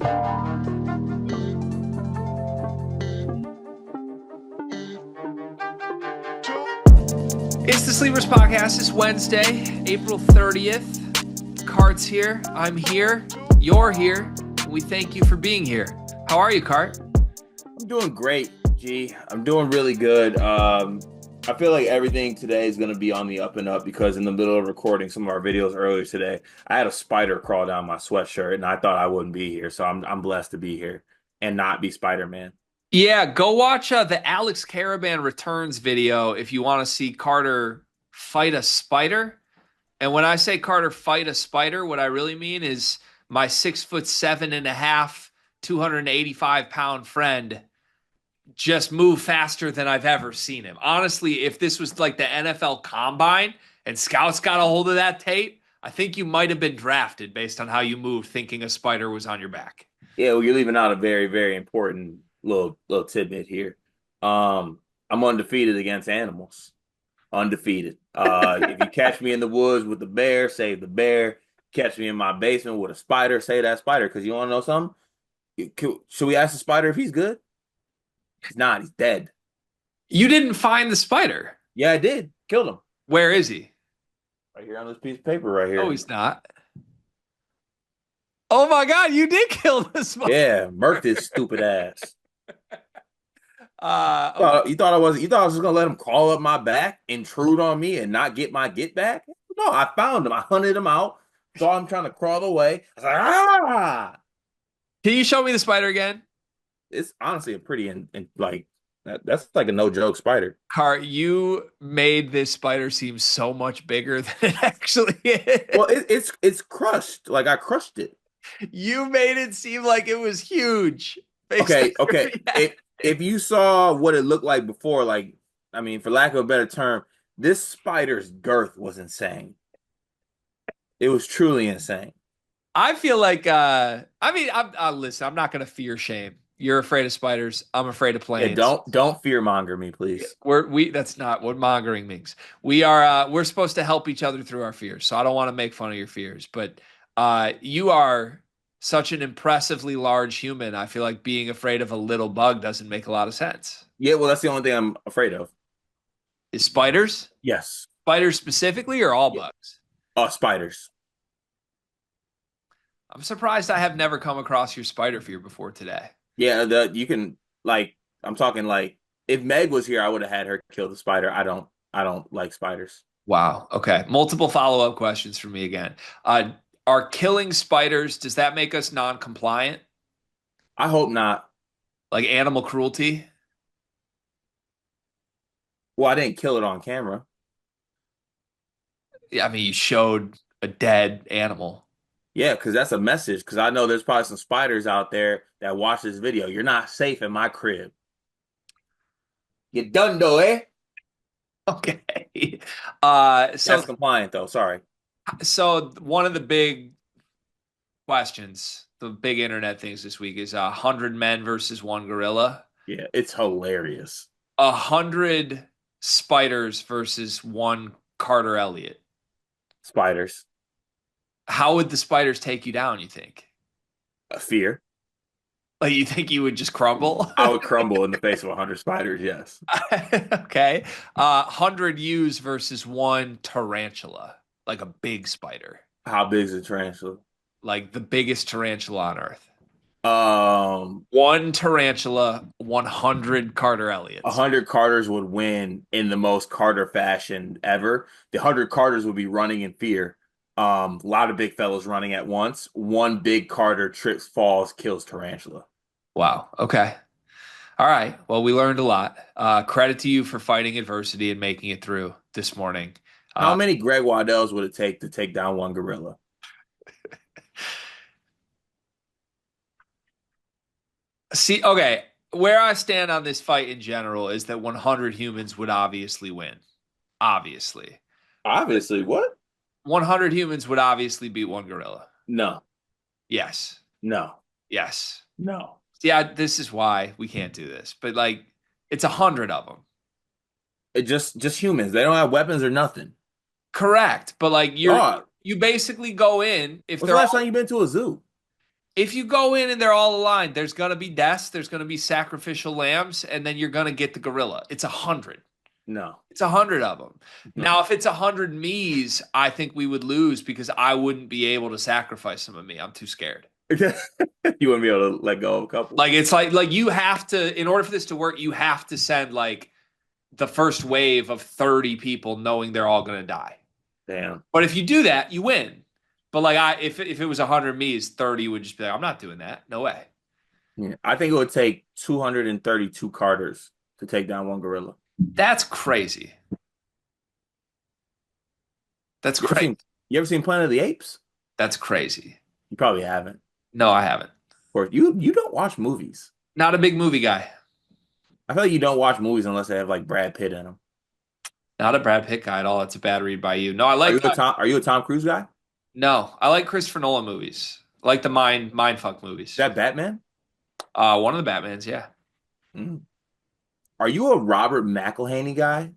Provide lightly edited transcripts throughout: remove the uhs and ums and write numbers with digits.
It's the Sleepers Podcast. It's Wednesday, April 30th. Cart's here. I'm here. You're here. We thank you for being here. How are you, Cart? I'm doing great, G. I'm doing really good. I feel like everything today is going to be on the up and up because in the middle of recording some of our videos earlier today, I had a spider crawl down my sweatshirt and I thought I wouldn't be here. So I'm blessed to be here and not be Spider-Man. Yeah, go watch the Alex Caravan Returns video if you want to see Carter fight a spider. And when I say Carter fight a spider, what I really mean is my 6'7.5", 285-pound friend just move faster than I've ever seen him. Honestly, if this was like the NFL Combine and scouts got a hold of that tape, I think you might have been drafted based on how you moved thinking a spider was on your back. Yeah, well, you're leaving out a very, very important little tidbit here. I'm undefeated against animals. Undefeated. If you catch me in the woods with the bear, save the bear. Catch me in my basement with a spider, say that spider. Because you want to know something? Should we ask the spider if he's good? He's not. He's dead. You didn't find the spider. Yeah, I did. Killed him. Where is he? Right here on this piece of paper right here. No, he's not. Oh my God, you did kill this spider. Yeah, murked his stupid ass. Okay. You thought I was just gonna let him crawl up my back, intrude on me, and not get my get back? No, I found him. I hunted him out. Saw him trying to crawl away. I was like, ah! Can you show me the spider again? It's honestly a pretty that's like a no joke spider. Cart, you made this spider seem so much bigger than it actually is. Well, it's crushed. Like I crushed it. You made it seem like it was huge. Okay. If you saw what it looked like before, for lack of a better term, this spider's girth was insane. It was truly insane. I feel like, listen, I'm not going to fear shame. You're afraid of spiders. I'm afraid of planes. Yeah, don't fear monger me, please. That's not what mongering means. We're supposed to help each other through our fears. So I don't want to make fun of your fears, but you are such an impressively large human. I feel like being afraid of a little bug doesn't make a lot of sense. Yeah, well, that's the only thing I'm afraid of. Is spiders? Yes. Spiders specifically or all bugs? Spiders. I'm surprised I have never come across your spider fear before today. Yeah, I'm talking like if Meg was here, I would have had her kill the spider. I don't like spiders. Wow. Okay. Multiple follow-up questions for me again. Are killing spiders, does that make us non-compliant? I hope not. Like animal cruelty? Well, I didn't kill it on camera. Yeah, I mean, you showed a dead animal. Yeah, because that's a message. Because I know there's probably some spiders out there that watch this video. You're not safe in my crib. You done though, eh? Okay. That's compliant though. Sorry. So one of the big questions, the big internet things this week is 100 men versus one gorilla. Yeah, it's hilarious. 100 spiders versus one Carter Elliott. Spiders. How would the spiders take you down, you think? Fear. Like, you think you would just crumble? I would crumble in the face of 100 spiders, yes. Okay. 100 ewes versus one tarantula. Like a big spider. How big is a tarantula? Like the biggest tarantula on Earth. One tarantula, 100 Carter Elliots. 100 Carters would win in the most Carter fashion ever. The 100 Carters would be running in fear. A lot of big fellows running at once. One big Carter trips, falls, kills tarantula. Wow. Okay. All right. Well, we learned a lot. Credit to you for fighting adversity and making it through this morning. How many Greg Waddells would it take to take down one gorilla? See, okay, where I stand on this fight in general is that 100 humans would obviously win. Obviously. Obviously, what? 100 humans would obviously beat one gorilla. No. Yes. No. Yes. No. Yeah, this is why we can't do this. But, like, it's 100 of them. It just humans. They don't have weapons or nothing. Correct. But, like, you basically go in. When's the last time you've been to a zoo? If you go in and they're all aligned, there's gonna be deaths, there's gonna be sacrificial lambs, and then you're gonna get the gorilla. It's 100. No, It's 100 of them. no. Now, if it's 100 me's, I think we would lose because I wouldn't be able to sacrifice some of me. I'm too scared. You wouldn't be able to let go of a couple. Like it's like you have to, in order for this to work, you have to send like the first wave of 30 people knowing they're all gonna die. Damn. But if you do that, you win. But like if it was 100 me's, 30 would just be like, I'm not doing that. No way. Yeah. I think it would take 232 Carters to take down one gorilla. That's crazy. That's You ever crazy. seen you ever seen Planet of the Apes? That's crazy. You probably haven't. No, I haven't. Of course, you don't watch movies. Not a big movie guy. I feel like you don't watch movies unless they have like Brad Pitt in them. Not a Brad Pitt guy at all. That's a bad read by you. No, I Are you like a Tom Cruise guy? Is no, I like Christopher Nolan movies. I like the mindfuck movies. that Batman? One of the Batmans, yeah. Mm. Are you a Robert McElhaney guy?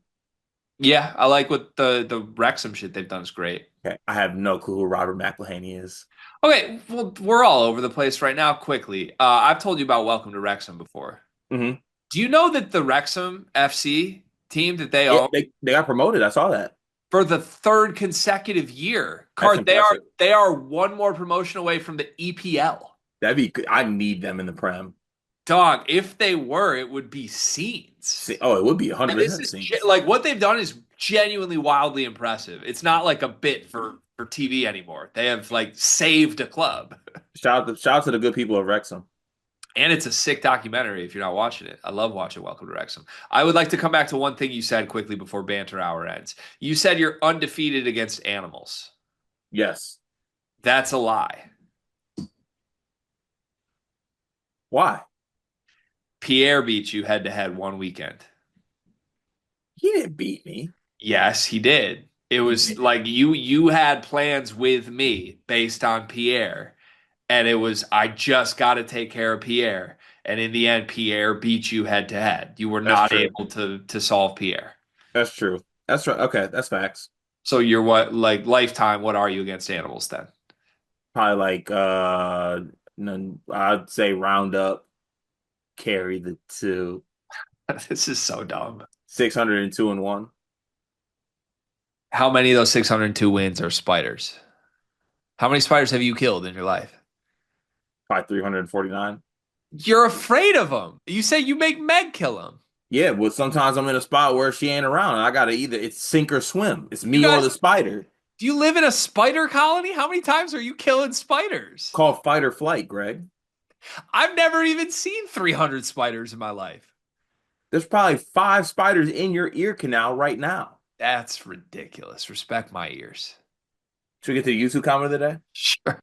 Yeah, I like what the Wrexham shit they've done is great. Okay, I have no clue who Robert McElhaney is. Okay, well, we're all over the place right now. Quickly, I've told you about Welcome to Wrexham before. Hmm. Do you know that the Wrexham FC team that they Yeah, own they got promoted. I saw that. for the third consecutive year, That's Card, impressive. they are one more promotion away from the EPL. That'd be good. I need them in the Prem. Dog, if they were, it would be scenes. See, oh, it would be And this 100% is scenes. like what they've done is genuinely wildly impressive. It's not like a bit for TV anymore. They have like saved a club. Shout out to the good people of Wrexham. And it's a sick documentary if you're not watching it. I love watching Welcome to Wrexham. I would like to come back to one thing you said quickly before banter hour ends. You said you're undefeated against animals. Yes. That's a lie. Why? Pierre beat you head to head one weekend. He didn't beat me. Yes, he did. It was like you had plans with me based on Pierre, and it was I just got to take care of Pierre. And in the end, Pierre beat you head to head. You were That's not true. able to solve Pierre. That's true. That's right. Okay, that's facts. So you're what like lifetime, what are you against animals then? Probably like I'd say round up, carry the two, This is so dumb. 602 and one. How many of those 602 wins are spiders? How many spiders have you killed in your life? Probably 349. You're afraid of them. You say you make Meg kill them. Yeah, well, sometimes I'm in a spot where she ain't around, and I gotta either it's sink or swim. It's You me or guys, the spider. do you live in a spider colony? How many times are you killing spiders? Called fight or flight, Greg. I've never even seen 300 spiders in my life. There's probably 5 spiders in your ear canal right now. That's ridiculous. Respect my ears. Should we get to the YouTube comment of the day? Sure.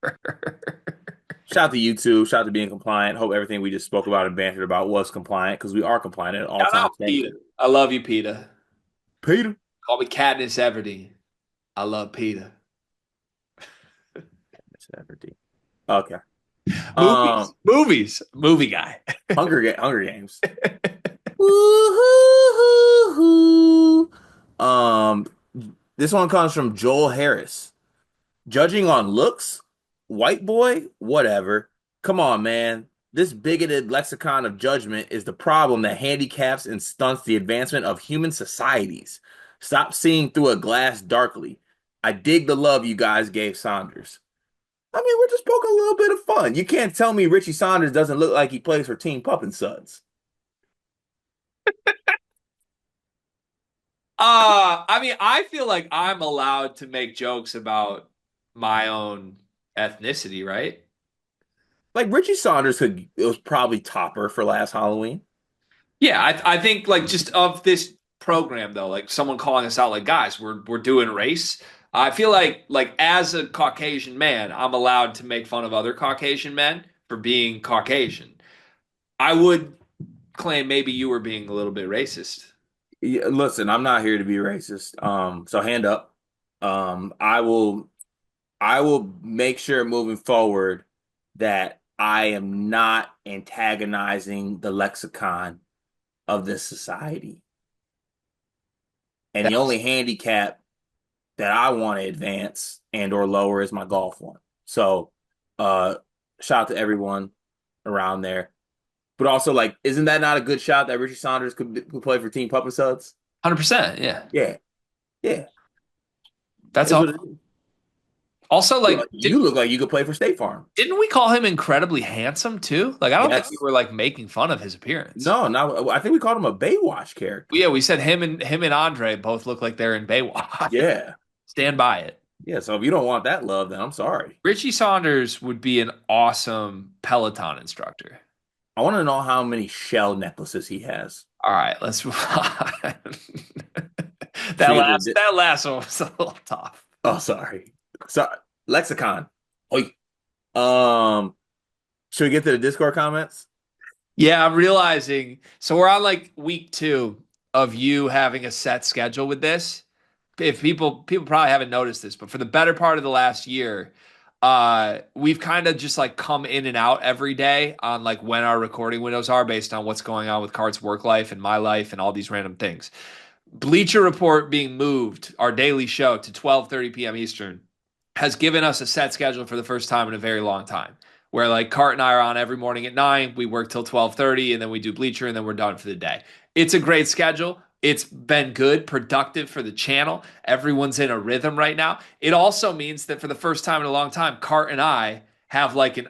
Shout out to YouTube. Shout out to being compliant. Hope everything we just spoke about and bantered about was compliant because we are compliant at all Shout times. out, Thank Peter. you. I love you, Peter. Peter. Call me Katniss Everdeen. I love Peter. Okay. Movies. Um, Movies. Movie guy. Hunger Games. Woo-hoo-hoo-hoo. This one comes from Joel Harris. Judging on looks, white boy, whatever. Come on, man. This bigoted lexicon of judgment is the problem that handicaps and stunts the advancement of human societies. Stop seeing through a glass darkly. I dig the love you guys gave Saunders. I mean, we're just poking a little bit of fun. You can't tell me Richie Saunders doesn't look like he plays for Team Pup and Suds. I mean, I feel like I'm allowed to make jokes about my own ethnicity, right? Like Richie Saunders could it was probably topper for last Halloween. Yeah, I think like just of this program though, like someone calling us out, like guys, we're doing race. I feel like as a Caucasian man, I'm allowed to make fun of other Caucasian men for being Caucasian. I would claim maybe you were being a little bit racist. Yeah, listen, I'm not here to be racist. So hand up. I will make sure moving forward that I am not antagonizing the lexicon of this society. And the That's only handicap that I want to advance and or lower is my golf one. So uh Shout out to everyone around there. But also, like, isn't that not a good shot that Richie Saunders could play for Team Puppet Suds? 100%. Yeah. Yeah, yeah. That's It's all. what it is. Also, like, You look like you could play for State Farm. didn't we call him incredibly handsome too? Like, I don't think Yes. we were like making fun of his appearance. No, no. I think we called him a Baywatch character. Yeah, we said him and Andre both look like they're in Baywatch. Yeah. Stand by it. Yeah. So if you don't want that love, then I'm sorry. Richie Saunders would be an awesome Peloton instructor. I want to know how many shell necklaces he has. All right, let's move on. Should That we get to last that last one was a little tough. oh, sorry. So lexicon. Oi. Um, should we get to the Discord comments? Yeah, I'm realizing. So we're on like week 2 of you having a set schedule with this. If people probably haven't noticed this, but for the better part of the last year, we've kind of just like come in and out every day on like when our recording windows are based on what's going on with Cart's work life and my life and all these random things. Bleacher Report being moved, our daily show, to 12:30 p.m. Eastern has given us a set schedule for the first time in a very long time. Where like Cart and I are on every morning at 9, we work till 12:30, and then we do Bleacher, and then we're done for the day. It's a great schedule. It's been good, productive for the channel. Everyone's in a rhythm right now. It also means that for the first time in a long time, Cart and I have like an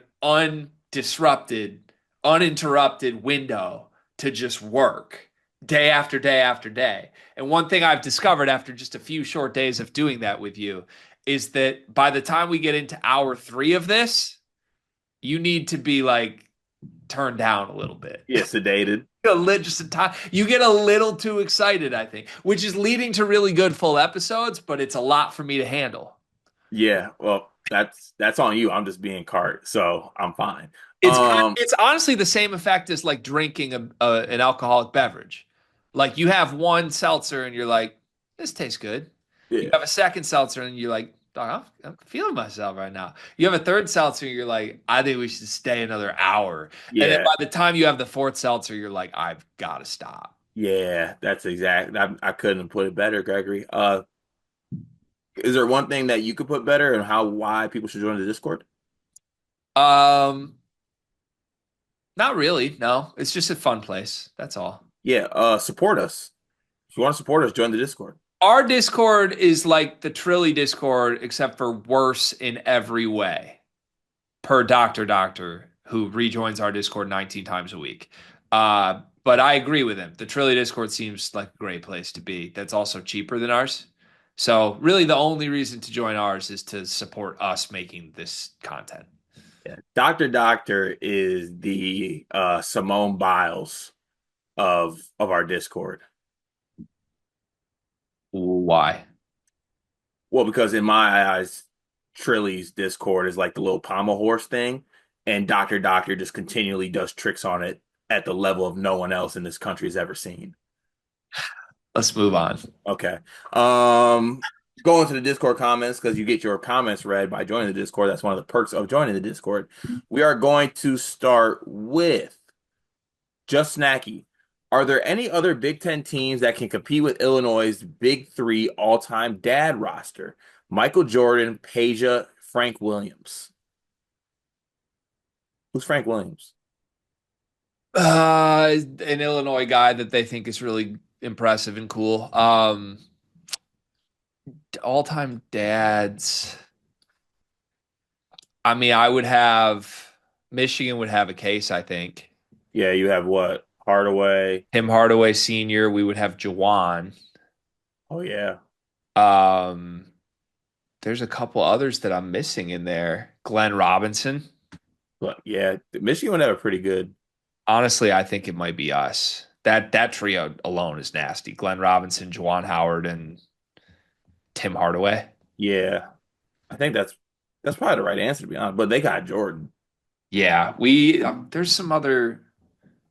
undisrupted, uninterrupted window to just work day after day after day. And one thing I've discovered after just a few short days of doing that with you is that by the time we get into hour 3 of this, you need to be like turned down a little bit. Yeah, sedated. Just a time, you get a little too excited, I think, which is leading to really good full episodes, but it's a lot for me to handle. Yeah, well, that's on you. I'm just being cart, so I'm fine. It's it's honestly the same effect as like drinking an alcoholic beverage. Like you have one seltzer and you're like, this tastes good. You Yeah, have a second seltzer and you're like, "Dog, I'm feeling myself right now." You have a third seltzer and you're like, I think we should stay another hour. And then yeah, by the time you have the fourth seltzer, you're like, I've got to stop. yeah. That's exact. I couldn't put it better, Gregory. Is there one thing that you could put better and how why people should join the Discord? Um, Not really. No, it's just a fun place. That's all. Yeah, support us. If you want to support us, join the Discord. Our Discord is like the Trilly Discord, except for worse in every way, per Doctor, who rejoins our Discord 19 times a week. But I agree with him. The Trilly Discord seems like a great place to be. That's also cheaper than ours. So really the only reason to join ours is to support us making this content. Yeah. Doctor is the Simone Biles of our Discord. Why? Well, because in my eyes, Trilly's Discord is like the little pommel horse thing, and Doctor just continually does tricks on it at the level of no one else in this country has ever seen. Let's move on. Okay. Go into the Discord comments because you get your comments read by joining the Discord. That's one of the perks of joining the Discord. We are going to start with Just Snacky. Are there any other Big Ten teams that can compete with Illinois' Big Three all-time dad roster? Michael Jordan, Peja, Frank Williams. Who's Frank Williams? An Illinois guy that they think is really impressive and cool. All-time dads. I mean, I would have Michigan would have a case, I think. Yeah, you have what? Hardaway. Tim Hardaway Sr., we would have Jawan. Oh yeah. Um, there's a couple others that I'm missing in there. Glenn Robinson. But yeah, Michigan would have a pretty good. Honestly, I think it might be us. That trio alone is nasty. Glenn Robinson, Jawan Howard, and Tim Hardaway. Yeah, I think that's probably the right answer to be honest. But they got Jordan. Yeah, we there's some other.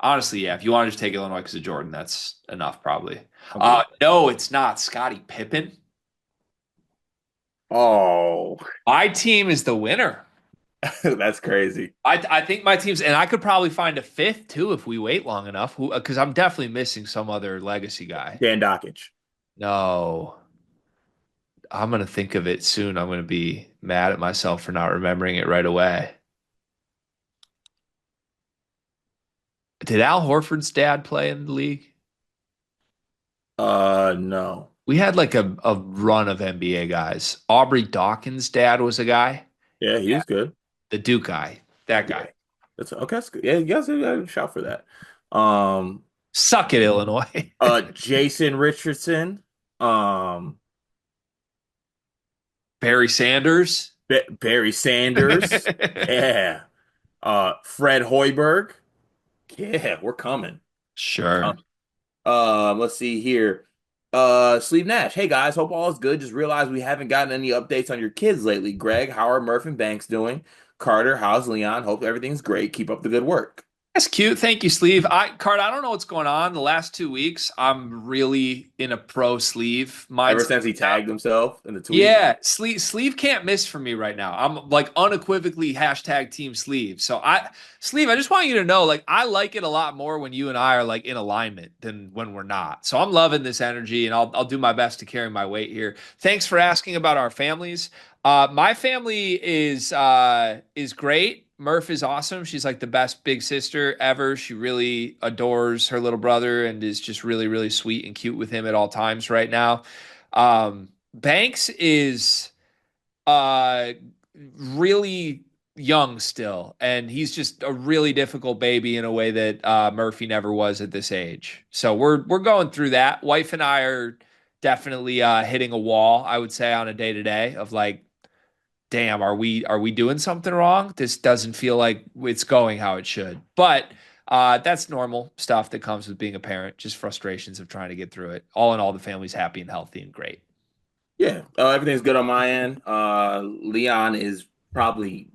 Honestly, yeah. If you want to just take Illinois because of Jordan, that's enough, probably. Okay. No, it's not. Scottie Pippen. Oh, My team is the winner. that's crazy. I think my team's, and I could probably find a fifth too if we wait long enough. Who? Because I'm definitely missing some other legacy guy. Dan Dockich. No, I'm gonna think of it soon. I'm gonna be mad at myself for not remembering it right away. Did Al Horford's dad play in the league? No. We had like a run of NBA guys. Aubrey Dawkins' dad was a guy. Yeah, he Yeah. was good. The Duke guy. That Yeah. guy. That's okay. That's good. Yeah, you guys gotta shout for that. Um, Suck it, Illinois. Jason Richardson, um, Barry Sanders. Barry Sanders, yeah. Fred Hoiberg, yeah, we're coming. Sure. Coming. Let's see here. Sleeve Nash. Hey guys, hope all is good. Just realized we haven't gotten any updates on your kids lately. Greg, how are Murph and Banks doing? Carter, how's Leon? Hope everything's great. Keep up the good work. That's cute. Thank you, Sleeve. Card, I don't know what's going on. The last 2 weeks, I'm really in a pro sleeve Ever mindset since he now. tagged himself in the tweet. Yeah, sleeve can't miss for me right now. I'm like unequivocally hashtag team sleeve. So sleeve, I just want you to know, like I like it a lot more when you and I are like in alignment than when we're not. So I'm loving this energy, and I'll do my best to carry my weight here. Thanks for asking about our families. My family is great. Murph is awesome. She's like the best big sister ever. She really adores her little brother and is just really, really sweet and cute with him at all times right now. Banks is uh really young still, and he's just a really difficult baby in a way that Murphy never was at this age. So we're going through that. Wife and I are definitely hitting a wall, I would say, on a day to day of like, damn, are we doing something wrong? This doesn't feel like it's going how it should. But that's normal stuff that comes with being a parent, just frustrations of trying to get through it. All in all, the family's happy and healthy and great. Yeah, everything's good on my end. Leon is probably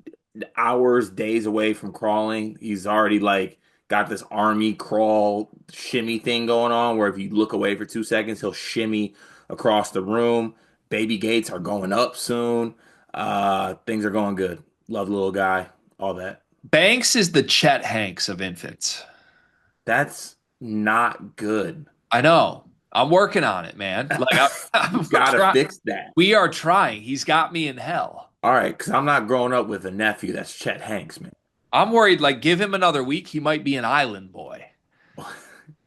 hours, days away from crawling. He's already like got this army crawl shimmy thing going on where if you look away for 2 seconds, he'll shimmy across the room. Baby gates are going up soon. Things are going good. Love the little guy, all that. Banks is the Chet Hanks of infants. That's not good. I know. I'm working on it, man. Like You we're gotta trying. fix that. We are trying. He's got me in hell. All right, because I'm not growing up with a nephew that's Chet Hanks, man. I'm worried. Like, give him another week, he might be an island boy.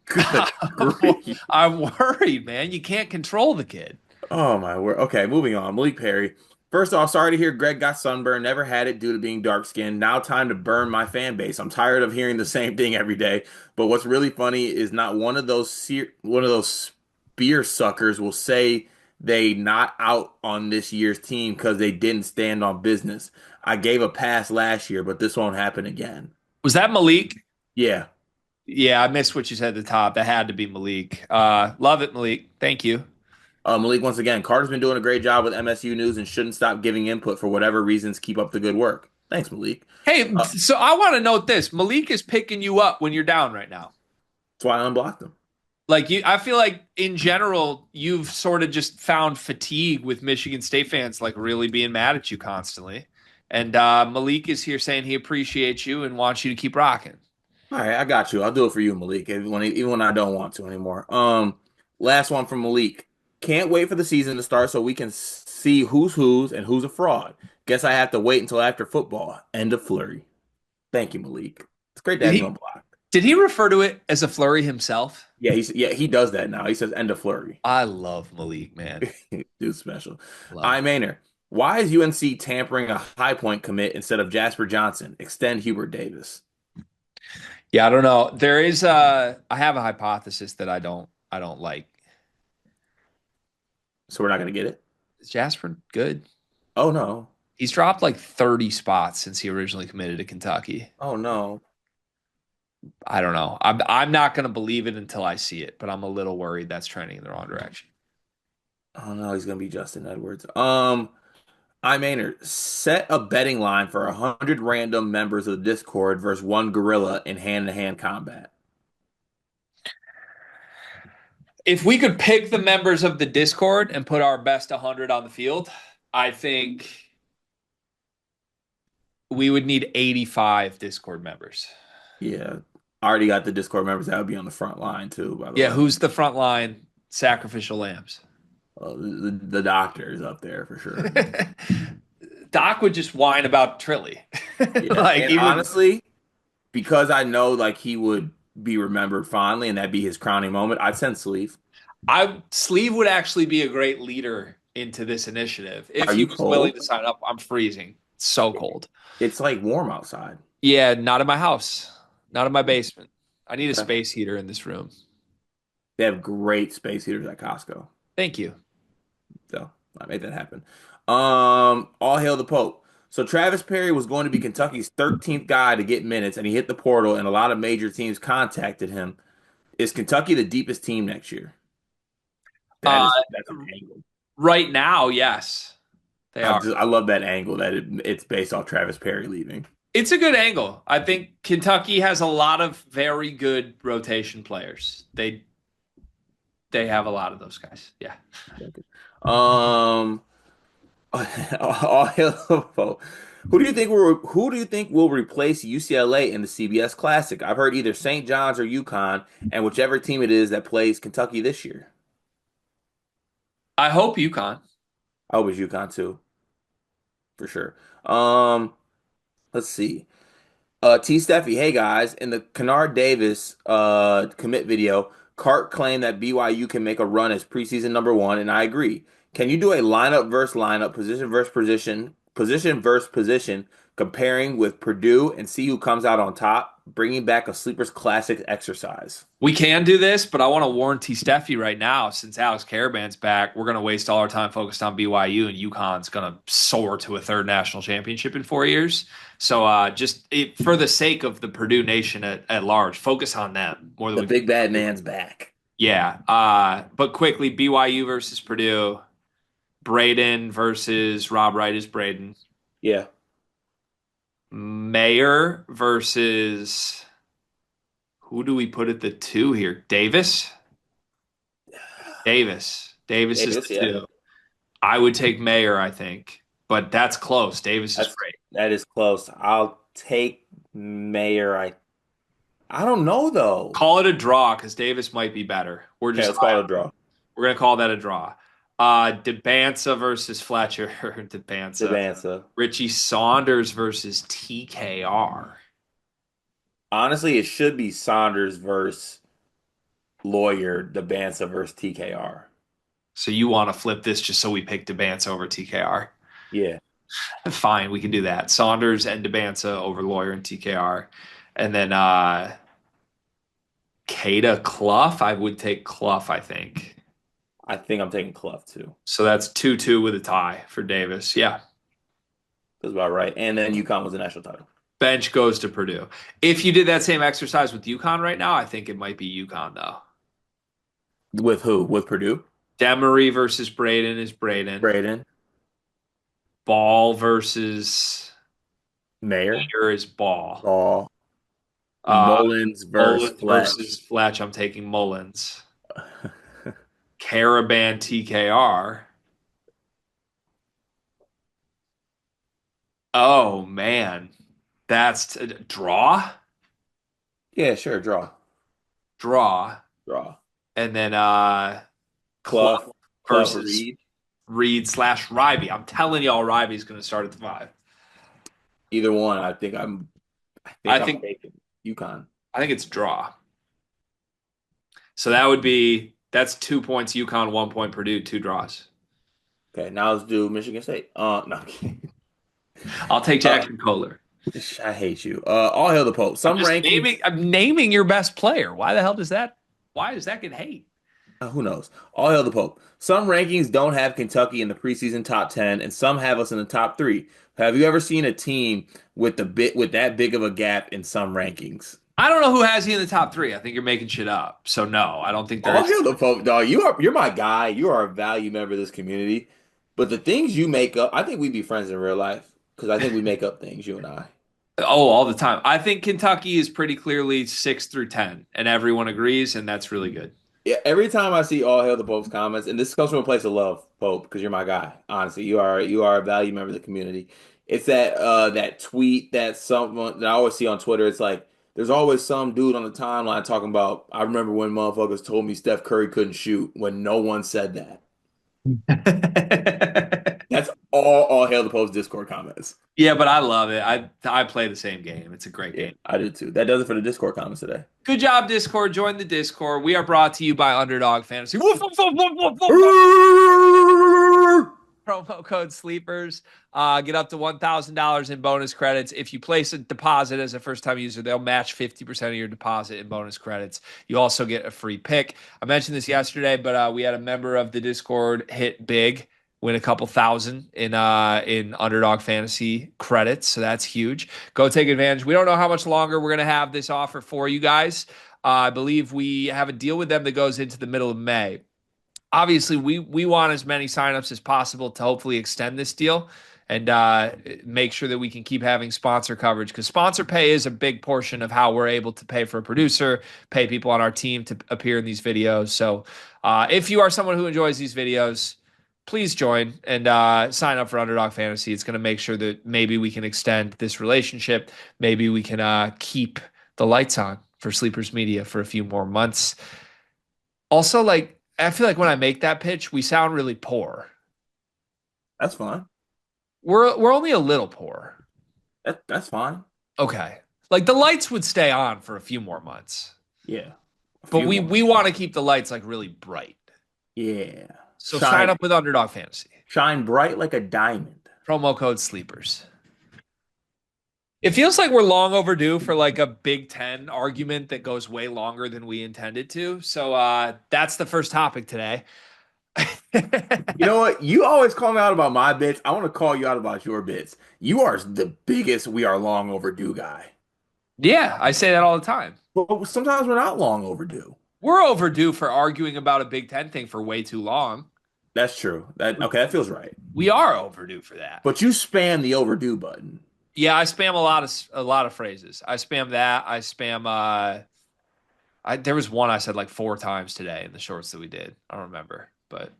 Good grief. I'm worried, man. You can't control the kid. Oh my word. Okay, moving on. Malik Perry. First off, sorry to hear Greg got sunburned. Never had it due to being dark skinned. Now time to burn my fan base. I'm tired of hearing the same thing every day. But what's really funny is not one of those spear suckers will say they not out on this year's team because they didn't stand on business. I gave a pass last year, but this won't happen again. Was that Malik? Yeah. Yeah, I missed what you said at the top. That had to be Malik. Love it, Malik. Thank you. Malik, once again, Carter's been doing a great job with MSU news and shouldn't stop giving input for whatever reasons. Keep up the good work. Thanks, Malik. Hey, Uh, so I want to note this. Malik is picking you up when you're down right now. that's why I unblocked him. Like I feel like in general, you've sort of just found fatigue with Michigan State fans like really being mad at you constantly. And Malik is here saying he appreciates you and wants you to keep rocking. All right, I got you. I'll do it for you, Malik, even when I don't want to anymore. Last one from Malik. Can't wait for the season to start so we can see who's and who's a fraud. Guess I have to wait until after football. End of flurry. Thank you, Malik. It's great to Did have you he unblocked. did he refer to it as a flurry himself? Yeah, he does that now. He says end of flurry. I love Malik, man. Dude, special. Love I him. Maynard. Why is UNC tampering a high point commit instead of Jasper Johnson? Extend Hubert Davis. Yeah, I don't know. There is I have a hypothesis that I don't like. So we're not gonna get it. Is Jasper good? Oh no. He's dropped like 30 spots since he originally committed to Kentucky. Oh no. I don't know. I'm not going to believe it until I see it, but I'm a little worried that's trending in the wrong direction. Oh no, he's gonna be Justin Edwards. I Maynard, set a betting line for 100 random members of the Discord versus one gorilla in hand-to-hand combat. If we could pick the members of the Discord and put our best 100 on the field, I think we would need 85 Discord members. Yeah, I already got the Discord members that would be on the front line too, by the Yeah, way. who's the front line sacrificial lambs? The doctor is up there for sure. Doc would just whine about Trilly. Yeah, Like and he would. honestly, because I know like he would be remembered fondly and that be his crowning moment, I'd send Sleeve. I Sleeve would actually be a great leader into this initiative if Are he you was willing cold? to sign up. I'm freezing. It's so cold. It's like warm outside. Yeah, not in my house, not in my basement. I need a Okay. space heater in this room. They have great space heaters at Costco. Thank you. So I made that happen. All hail the Pope. So Travis Perry was going to be Kentucky's 13th guy to get minutes, and he hit the portal, and a lot of major teams contacted him. Is Kentucky the deepest team next year? Uh, That's an angle. right now, yes, they are. I love that angle that it's based off Travis Perry leaving. It's a good angle. I think Kentucky has a lot of very good rotation players. They have a lot of those guys. Yeah. Um, all hail the Pope. Who do you think will replace UCLA in the CBS Classic? I've heard either St. John's or UConn, and whichever team it is that plays Kentucky this year. I hope UConn. I hope it's UConn too, for sure. Um, let's see. T Steffi, hey guys, in the Kennard Davis commit video, Cart claimed that BYU can make a run as preseason number one, and I agree. Can you do a lineup versus lineup, position versus position, position versus position, comparing with Purdue and see who comes out on top, bringing back a sleepers classic exercise? We can do this, but I want to warn T. Steffi right now, since Alex Caravan's back, we're going to waste all our time focused on BYU, and UConn's going to soar to a third national championship in 4 years. So for the sake of the Purdue nation at large, focus on them more than The we. big bad man's back. Yeah. But quickly, BYU versus Purdue, Braden versus Rob Wright is Braden. Yeah, Mayer versus who do we put at the two here? Davis? Davis. Davis is Davis, the yeah. two. I would take Mayer, I think, but that's close. Davis is That's great. that is close. I'll take Mayor. I don't know though. Call it a draw because Davis might be better. Okay, let's call it a draw. We're gonna call that a draw. Debanza versus Fletcher. Debanza. Devanza. Richie Saunders versus TKR. Honestly, it should be Saunders versus Lawyer, Devanza versus TKR. So you want to flip this just so we pick Debanza over TKR? Yeah, Fine, we can do that. Saunders and Debanza over Lawyer and TKR. And then Kada Clough. I would take Clough, I think. I think I'm taking Clough too. So that's 2-2 with a tie for Davis. Yeah. That's about right. And then UConn was the national title. Bench goes to Purdue. If you did that same exercise with UConn right now, I think it might be UConn, though. With who? With Purdue? Demery versus Braden is Braden. Braden, Ball versus Mayer, Mayer is Ball. Ball, Uh, Mullins versus Mullins Fletch. versus Fletch. I'm taking Mullins. Caravan TKR. Oh man, that's draw, Yeah, sure. Draw. draw, Draw. and then Clough Clough. Clough versus Reed. Reed slash Ribey. I'm telling y'all, Ribey's going to start at the five. Either one. I I'm think taking UConn. I think it's draw. So that's 2 points UConn, 1 point Purdue, two draws. Okay, now let's do Michigan State. No, I'm kidding. I'll take Uh, Jackson Kohler. I hate you. All hail the Pope. Some rankings. I'm naming your best player. Why the hell does that? Why does that get hate? Who knows? All hail the Pope. Some rankings don't have Kentucky in the preseason top 10, and some have us in the top three. Have you ever seen a team with that big of a gap in some rankings? I don't know who has you in the top three. I think you're making shit up. So no, I don't think there All is. hail the Pope, dog. You're my guy. You are a value member of this community. But the things you make up, I think we'd be friends in real life because I think we make up things, you and I. Oh, all the time. I think Kentucky is pretty clearly 6 through 10, and everyone agrees, and that's really good. Yeah, every time I see all hail the Pope's comments, and this comes from a place of love, Pope, because you're my guy. Honestly, you are a value member of the community. It's that tweet that someone that I always see on Twitter. It's like there's always some dude on the timeline talking about. I remember when motherfuckers told me Steph Curry couldn't shoot when no one said that. That's all hail the post Discord comments. Yeah, but I love it. I play the same game. It's a great Yeah, game. I do too. That does it for the Discord comments today. Good job, Discord. Join the Discord. We are brought to you by Underdog Fantasy. Woof, woof, woof, woof, woof, woof, woof. Promo code Sleepers. Get up to $1,000 in bonus credits. If you place a deposit as a first time user, they'll match 50% of your deposit in bonus credits. You also get a free pick. I mentioned this yesterday, but we had a member of the Discord hit big, win a couple thousand in Underdog Fantasy credits. So that's huge. Go take advantage. We don't know how much longer we're going to have this offer for you guys. I believe we have a deal with them that goes into the middle of May. Obviously, we want as many signups as possible to hopefully extend this deal and make sure that we can keep having sponsor coverage, because sponsor pay is a big portion of how we're able to pay for a producer, pay people on our team to appear in these videos. So if you are someone who enjoys these videos, please join and sign up for Underdog Fantasy. It's going to make sure that maybe we can extend this relationship. Maybe we can keep the lights on for Sleepers Media for a few more months. Also, like, I feel like when I make that pitch, we sound really poor. That's fine. We're only a little poor. That's fine. Okay. Like the lights would stay on for a few more months. Yeah. A But few we more. want to keep the lights like really bright. Yeah. So sign Shine up with Underdog Fantasy. shine bright like a diamond. Promo code Sleepers. It feels like we're long overdue for like a Big Ten argument that goes way longer than we intended to. So that's the first topic today. You know what? You always call me out about my bits. I want to call you out about your bits. You are the biggest we are long overdue guy. Yeah, I say that all the time. But sometimes we're not long overdue. We're overdue for arguing about a Big Ten thing for way too long. That's true. That feels right. We are overdue for that. But you spam the overdue button. Yeah, I spam a lot of phrases. I spam that. I spam there was one I said like 4 times today in the shorts that we did. I don't remember, but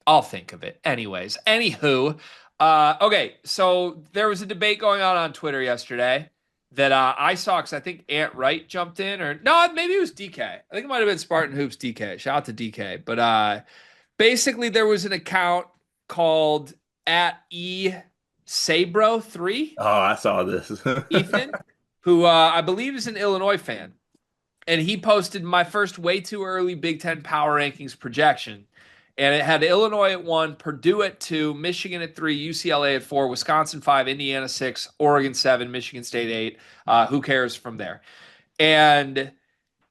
I'll think of it. Anyways, anywho, okay, so there was a debate going on Twitter yesterday that I saw because I think Ant Wright jumped in, or no, maybe it was DK. I think it might have been Spartan Hoops DK. Shout out to DK. But basically there was an account called at Sabro3, Oh, I saw this. Ethan, who I believe is an Illinois fan. And he posted my first way too early Big Ten power rankings projection. And it had Illinois at 1, Purdue at 2, Michigan at 3, UCLA at 4, Wisconsin 5, Indiana 6, Oregon 7, Michigan State 8. Who cares from there? And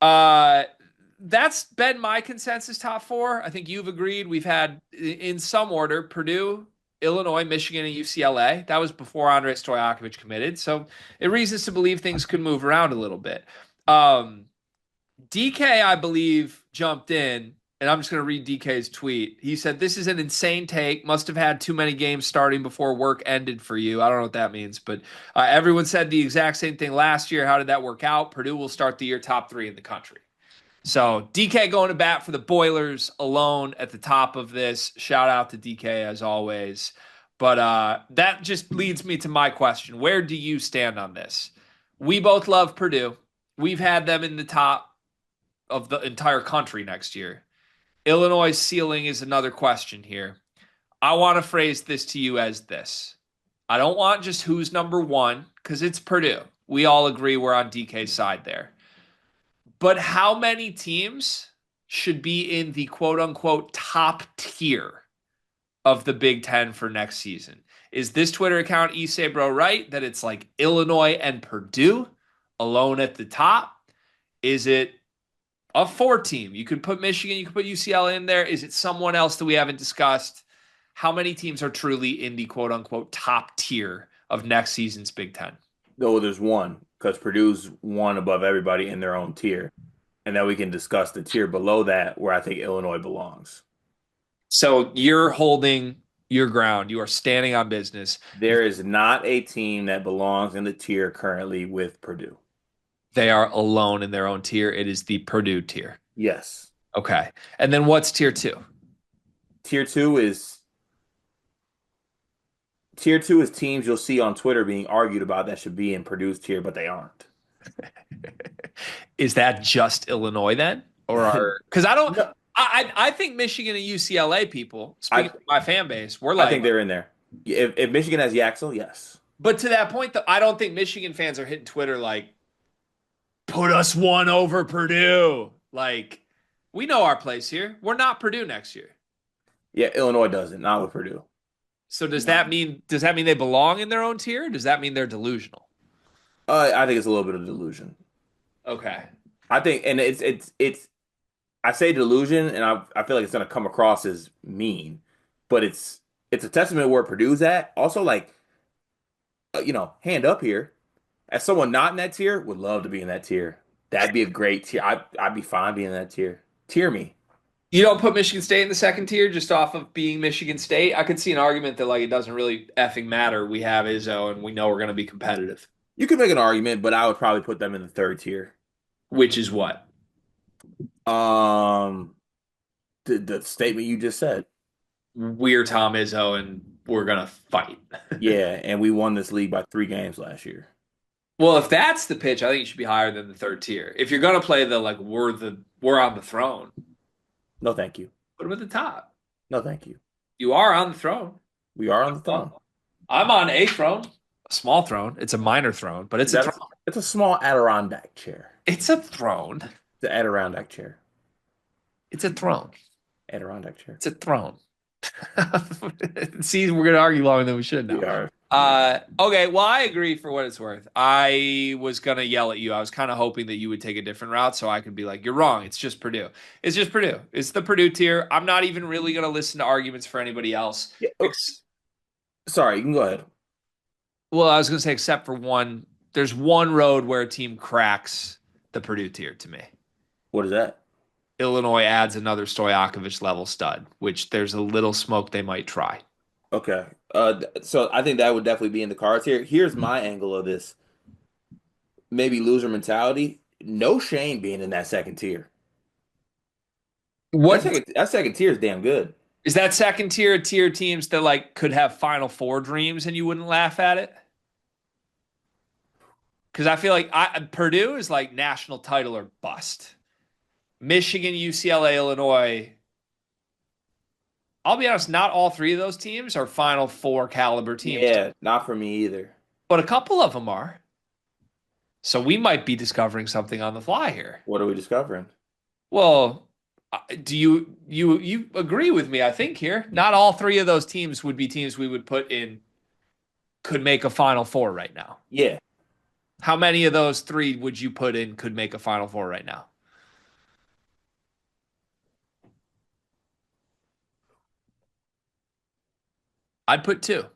that's been my consensus top 4. I think you've agreed. We've had, in some order, Purdue, Illinois, Michigan, and UCLA. That was before Andrej Stojakovic committed. So it reasons to believe things could move around a little bit. DK, I believe, jumped in, and I'm just going to read DK's tweet. He said, "This is an insane take. Must have had too many games starting before work ended for you." I don't know what that means, but everyone said the exact same thing last year. How did that work out? Purdue will start the year top 3 in the country. So DK going to bat for the Boilers alone at the top of this. Shout out to DK as always. But that just leads me to my question. Where do you stand on this? We both love Purdue. We've had them in the top of the entire country next year. Illinois' ceiling is another question here. I want to phrase this to you as this. I don't want just who's number 1, because it's Purdue. We all agree we're on DK's side there. But how many teams should be in the quote-unquote top tier of the Big Ten for next season? Is this Twitter account eSabro right that it's like Illinois and Purdue alone at the top? Is it a 4 team? You could put Michigan, you could put UCLA in there. Is it someone else that we haven't discussed? How many teams are truly in the quote-unquote top tier of next season's Big Ten? No, there's one, because Purdue's one above everybody in their own tier. And then we can discuss the tier below that where I think Illinois belongs. So you're holding your ground. You are standing on business. There is not a team that belongs in the tier currently with Purdue. They are alone in their own tier. It is the Purdue tier. Yes. Okay. And then what's tier 2? Tier two is teams you'll see on Twitter being argued about that should be in Purdue's tier, but they aren't. Is that just Illinois then? Or because I don't No, I think Michigan and UCLA people, speaking of my fan base, we're like I think they're in there. If Michigan has Yaxel, yes. But to that point, though, I don't think Michigan fans are hitting Twitter like, put us one over Purdue. Like, we know our place here. We're not Purdue next year. Yeah, Illinois doesn't, not with Purdue. So does that mean they belong in their own tier? Or does that mean they're delusional? I think it's a little bit of delusion. Okay. I think, and it's. I say delusion, and I feel like it's gonna come across as mean, but it's a testament where Purdue's at. Also, like hand up here. As someone not in that tier, would love to be in that tier. That'd be a great tier. I'd be fine being in that tier. Tier me. You don't put Michigan State in the second tier just off of being Michigan State. I could see an argument that like it doesn't really effing matter. We have Izzo and we know we're going to be competitive. You could make an argument, but I would probably put them in the third tier. Which is what? Um, the statement you just said. We're Tom Izzo and we're going to fight. Yeah, and we won this league by 3 games last year. Well, if that's the pitch, I think you should be higher than the third tier. If you're going to play the like we're on the throne, No, thank you. put them at the top. No, thank you. You are on the throne. We are on the throne. I'm on a throne, a small throne. It's a minor throne, but it's a throne. It's a small Adirondack chair. It's a throne. The Adirondack chair. It's a throne. Adirondack chair. It's a throne. See, we're gonna argue longer than we should We now. are. Okay, well, I agree for what it's worth. I was gonna yell at you. I was kind of hoping that you would take a different route so I could be like, you're wrong. It's just Purdue. It's just Purdue. It's the Purdue tier. I'm not even really gonna listen to arguments for anybody else. Yeah. Sorry, you can go ahead. Well, I was gonna say, except for one, there's one road where a team cracks the Purdue tier to me. What is that? Illinois adds another Stojakovic level stud, which there's a little smoke they might try. Okay. So I think that would definitely be in the cards here. Here's my angle of this. Maybe loser mentality. No shame being in that second tier. What That second tier is damn good. is that second tier teams that like could have Final Four dreams and you wouldn't laugh at it? Because I feel like Purdue is like national title or bust. Michigan, UCLA, Illinois. I'll be honest, not all three of those teams are Final Four caliber teams, Yeah, not for me either. but a couple of them are. So we might be discovering something on the fly here. What are we discovering? Well, do you agree with me? I think here, not all three of those teams would be teams we would put in could make a Final Four right now. Yeah. How many of those three would you put in could make a Final Four right now? I'd put two.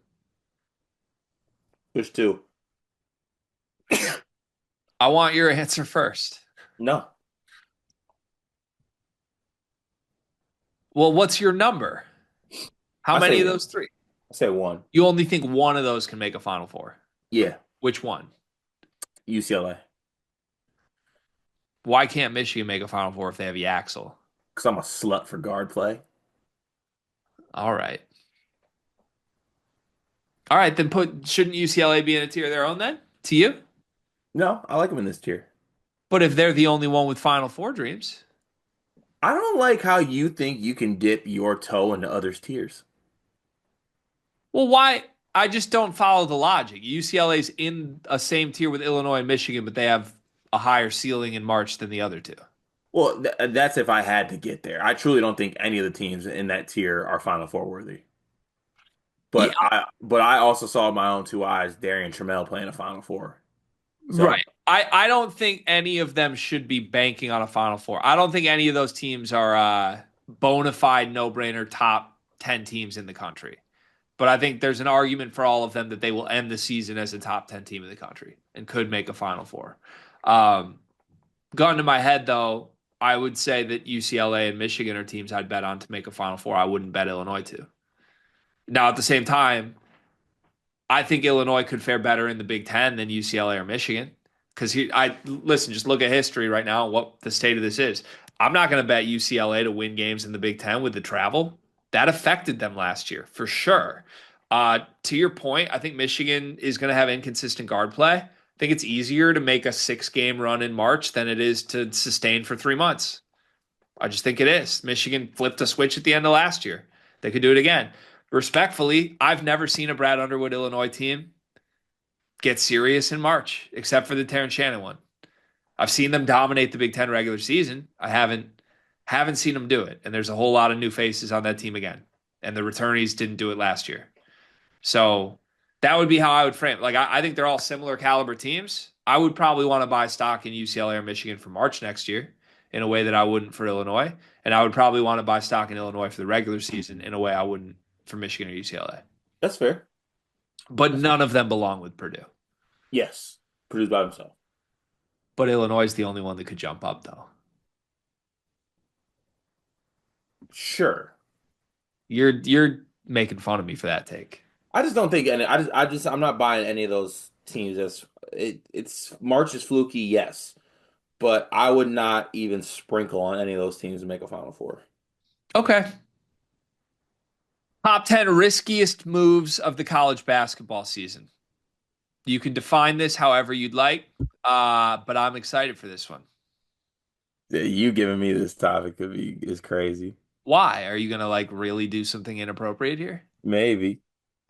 Which two? I want your answer first. No. Well, what's your number? How I many say of one. those three? I say one. You only think one of those can make a Final Four. Yeah. Which one? UCLA. Why can't Michigan make a Final Four if they have Yaxel? Because I'm a slut for guard play. All right. All right, then shouldn't UCLA be in a tier of their own then? To you? No, I like them in this tier. But if they're the only one with Final Four dreams, I don't like how you think you can dip your toe into others' tiers. well, why? I just don't follow the logic. UCLA's in a same tier with Illinois and Michigan, but they have a higher ceiling in March than the other two. Well, that's if I had to get there. I truly don't think any of the teams in that tier are Final Four worthy. Yeah, But I also saw with my own 2 eyes Darian Trammell playing a Final Four. So right. I don't think any of them should be banking on a Final Four. I don't think any of those teams are bona fide no-brainer top 10 teams in the country. But I think there's an argument for all of them that they will end the season as a top 10 team in the country and could make a Final Four. Gun to my head, though, I would say that UCLA and Michigan are teams I'd bet on to make a Final Four. I wouldn't bet Illinois to. Now, at the same time, I think Illinois could fare better in the Big Ten than UCLA or Michigan. Because listen, just look at history right now, what the state of this is. I'm not going to bet UCLA to win games in the Big Ten with the travel. That affected them last year for sure. To your point, I think Michigan is going to have inconsistent guard play. I think it's easier to make a 6-game run in March than it is to sustain for 3 months. I just think it is. Michigan flipped a switch at the end of last year. They could do it again. Respectfully, I've never seen a Brad Underwood Illinois team get serious in March, except for the Terrence Shannon one. I've seen them dominate the Big Ten regular season. I haven't seen them do it. And there's a whole lot of new faces on that team again. And the returnees didn't do it last year. So that would be how I would frame it. Like I think they're all similar caliber teams. I would probably want to buy stock in UCLA or Michigan for March next year in a way that I wouldn't for Illinois. And I would probably want to buy stock in Illinois for the regular season in a way I wouldn't for Michigan or UCLA. That's fair. But That's fair. none of them belong with Purdue. Yes. Purdue's by himself. But Illinois is the only one that could jump up, though. Sure. You're making fun of me for that take. I just don't think any. I'm not buying any of those teams. It's March is fluky, yes, but I would not even sprinkle on any of those teams to make a Final Four. Okay. Top 10 riskiest moves of the college basketball season. You can define this however you'd like, but I'm excited for this one. Yeah, you giving me this topic is crazy. Why? Are you going to like really do something inappropriate here? Maybe.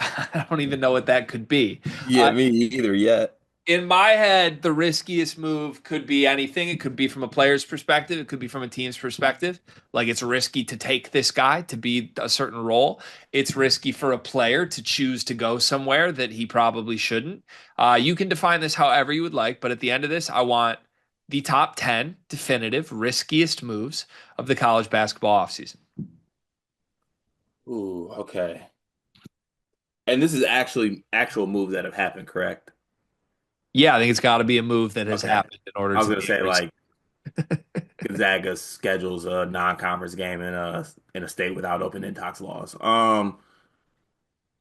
I don't even know what that could be. Yeah, me either yet. In my head, the riskiest move could be anything. It could be from a player's perspective. It could be from a team's perspective. Like it's risky to take this guy to be a certain role. It's risky for a player to choose to go somewhere that he probably shouldn't. You can define this however you would like, but at the end of this, I want the top 10 definitive riskiest moves of the college basketball offseason. Ooh, okay. And this is actually actual moves that have happened, correct? Yeah, I think it's got to be a move that has Okay. happened in order I was to gonna be say risky. like Gonzaga schedules a non-conference game in a state without open intox laws. Yeah,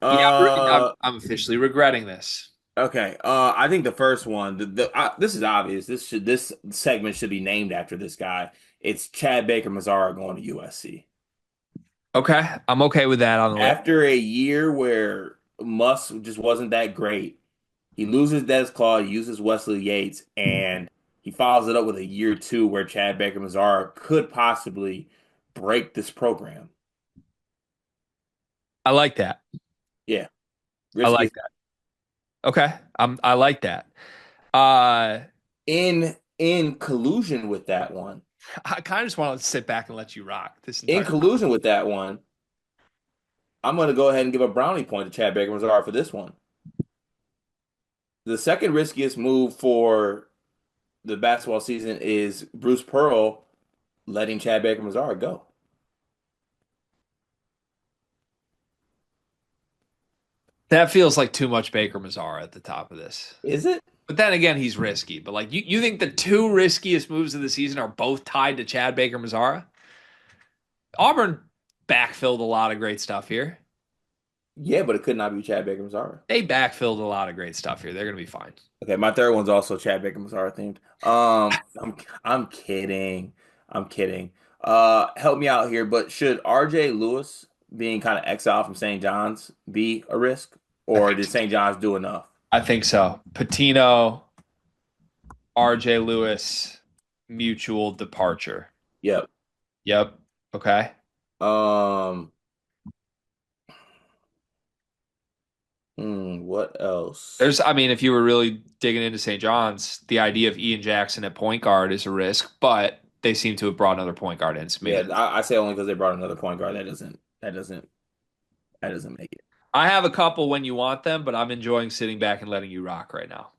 Uh, I'm officially regretting this. okay. I think the first one, this is obvious. This segment should be named after this guy. It's Chad Baker Mazara going to USC. Okay, I'm okay with that on the list. After a year where Muss just wasn't that great, he loses Des Claw, he uses Wesley Yates, and he follows it up with a year two where Chad Baker Mazara could possibly break this program. I like that. Yeah, I like risky that. Okay, I like that. Uh, in collusion with that one. I kind of just want to sit back and let you rock this In entire. collusion with that one, I'm going to go ahead and give a brownie point to Chad Baker Mazara for this one. The second riskiest move for the basketball season is Bruce Pearl letting Chad Baker Mazara go. That feels like too much Baker Mazara at the top of this. Is it? But then again, he's risky. But like you think the two riskiest moves of the season are both tied to Chad Baker Mazara? Auburn backfilled a lot of great stuff here. Yeah, but it could not be Chad Baker Mazara. They backfilled a lot of great stuff here. They're gonna be fine. Okay, my third one's also Chad Baker Mazara themed. I'm kidding. I'm kidding. Help me out here, but should RJ Lewis being kind of exiled from St. John's be a risk, I or think did St. John's do enough? I think so. Patino, RJ Lewis, mutual departure. Yep. Yep. Okay. Um, what else? I mean, if you were really digging into St. John's, the idea of Ian Jackson at point guard is a risk, but they seem to have brought another point guard in. So maybe Yeah, I say only because they brought another point guard. That doesn't make it. I have a couple when you want them, but I'm enjoying sitting back and letting you rock right now.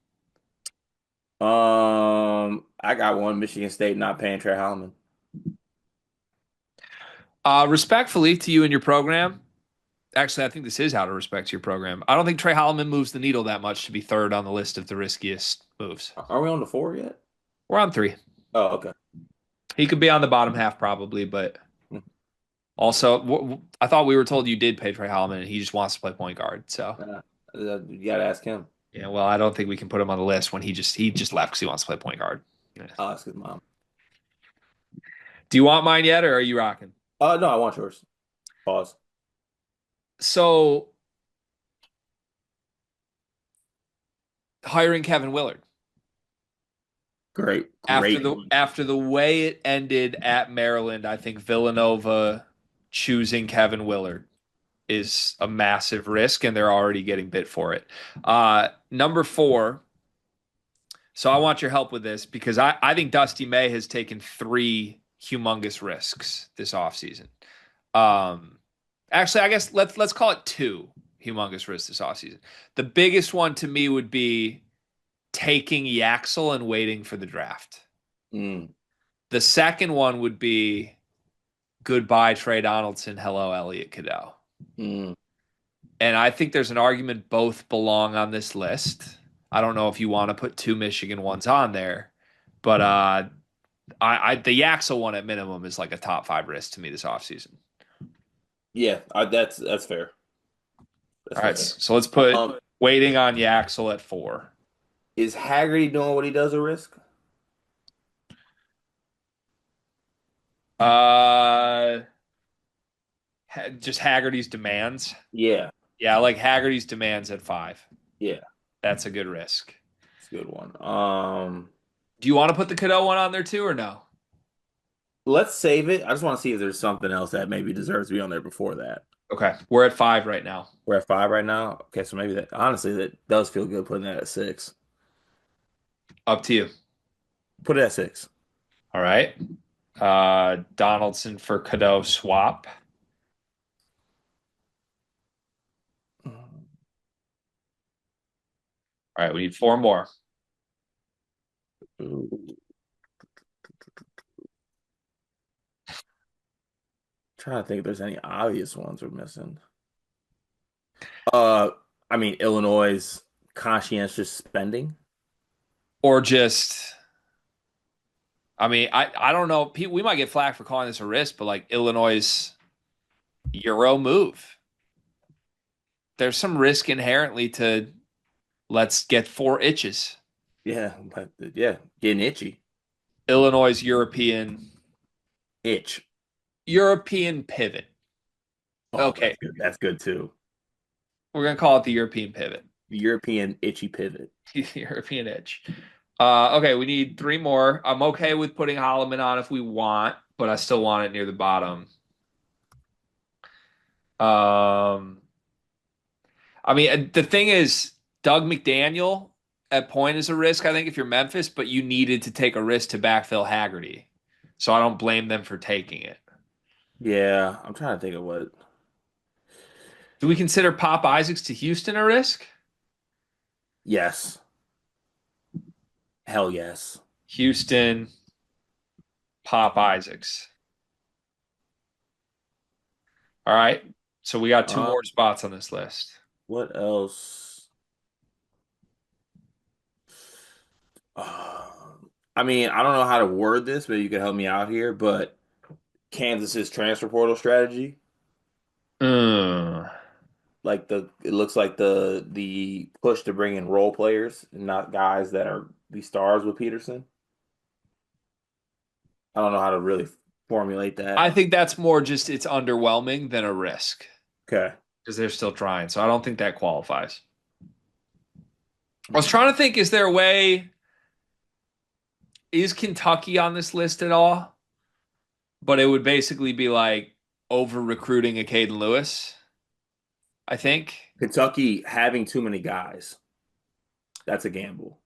I got one. Michigan State not paying Trey Holloman. Respectfully to you and your program, actually, I think this is how to respect your program. I don't think Trey Holloman moves the needle that much to be third on the list of the riskiest moves. Are we on the four yet? We're on three. Oh, okay. He could be on the bottom half probably, but also I thought we were told you did pay Trey Holloman and he just wants to play point guard. So You gotta ask him. yeah, well, I don't think we can put him on the list when he just left because he wants to play point guard. Yeah. I'll ask his mom. Do you want mine yet, or are you rocking? No, I want yours. Pause. So hiring Kevin Willard Great, after great the one. after the way it ended at Maryland, I think Villanova choosing Kevin Willard is a massive risk, and they're already getting bit for it. Number four. So I want your help with this because I think Dusty May has taken three humongous risks this offseason. Um, Actually, I guess let's call it two humongous risks this offseason. The biggest one to me would be taking Yaxel and waiting for the draft. Mm, The second one would be goodbye Trey Donaldson, hello Elliot Cadeau. mm. And I think there's an argument both belong on this list. I don't know if you want to put two Michigan ones on there, but the Yaxel one at minimum is like a top five risk to me this offseason. Yeah, that's fair. That's All right, fair. so let's put Um, waiting on Yaxel at four. is Haggerty doing what he does at Risk? Uh, just Haggerty's demands. Yeah, Yeah, I like Haggerty's demands at five. yeah, That's a good risk. it's a good one. Do you want to put the Cadeau one on there too, or no? Let's save it. I just want to see if there's something else that maybe deserves to be on there before that. Okay, we're at five right now. We're at 5 right now. Okay, so maybe that honestly that does feel good putting that at 6. Up to you. Put it at 6. All right. Donaldson for Cadeau swap. All right, we need four more. Ooh. Trying to think if there's any obvious ones we're missing. Uh, I mean Illinois' conscientious spending. Or just, I mean, I don't know. We might get flack for calling this a risk, but like Illinois' Euro move. There's some risk inherently to let's get four itches. Yeah, but yeah, getting itchy. Illinois' Itch. European pivot. Oh, Okay, that's good. That's good too. we're gonna call it the European pivot. European itchy pivot. European itch. Okay, we need three more. I'm okay with putting Holloman on if we want, but I still want it near the bottom. Um, I mean, the thing is, Doug McDaniel at point is a risk, I think, if you're Memphis, but you needed to take a risk to backfill Haggerty. So I don't blame them for taking it. Yeah, I'm trying to think of what. Do we consider Pop Isaacs to Houston a risk? Yes. Hell yes. Houston, Pop Isaacs. All right. So we got two Um, more spots on this list. what else? Uh, I mean, I don't know how to word this, but you can help me out here. But Kansas's transfer portal strategy, Mm. it looks like the push to bring in role players and not guys that are the stars with Peterson. I don't know how to really formulate I that. think that's more just it's underwhelming than a risk Okay. because they're still trying. So I don't think that qualifies. I was trying to think, is there a way, is Kentucky on this list at all? But it would basically be like over recruiting a Caden Lewis, I think. Kentucky having too many guys. That's a gamble.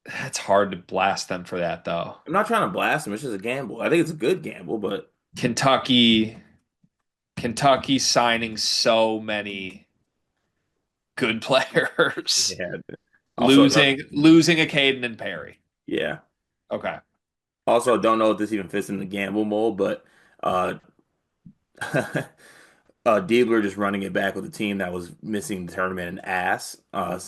It's hard to blast them for that though. I'm not trying to blast them. It's just a gamble. I think it's a good gamble, but Kentucky, Kentucky signing so many good players. yeah. Also, Losing a Caden and Perry. yeah. Okay. Also, don't know if this even fits in the gamble mold, but uh, Diebler just running it back with a team that was missing the tournament and ass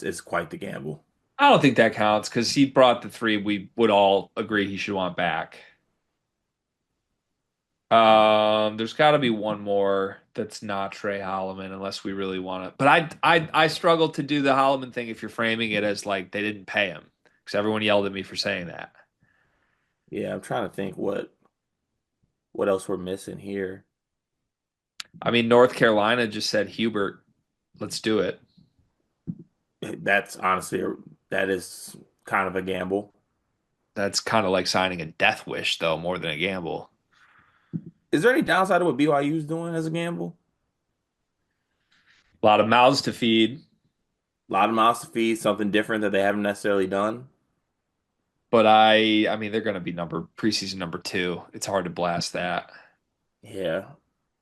is quite the gamble. I don't think that counts because he brought the three we would all agree he should want back. There's got to be one more that's not Trey Holloman, unless we really want to. But I struggle to do the Holloman thing if you're framing it as like they didn't pay him because everyone yelled at me for saying that. Yeah, I'm trying to think what else we're missing here. I mean, North Carolina just said Hubert, let's do it. That's honestly that is kind of a gamble. That's kind of like signing a death wish, though, more than a gamble. Is there any downside to what BYU is doing as a gamble? A lot of mouths to feed, A lot of mouths to feed, something different that they haven't necessarily done. but I mean, they're going to be preseason number two. It's hard to blast that. Yeah,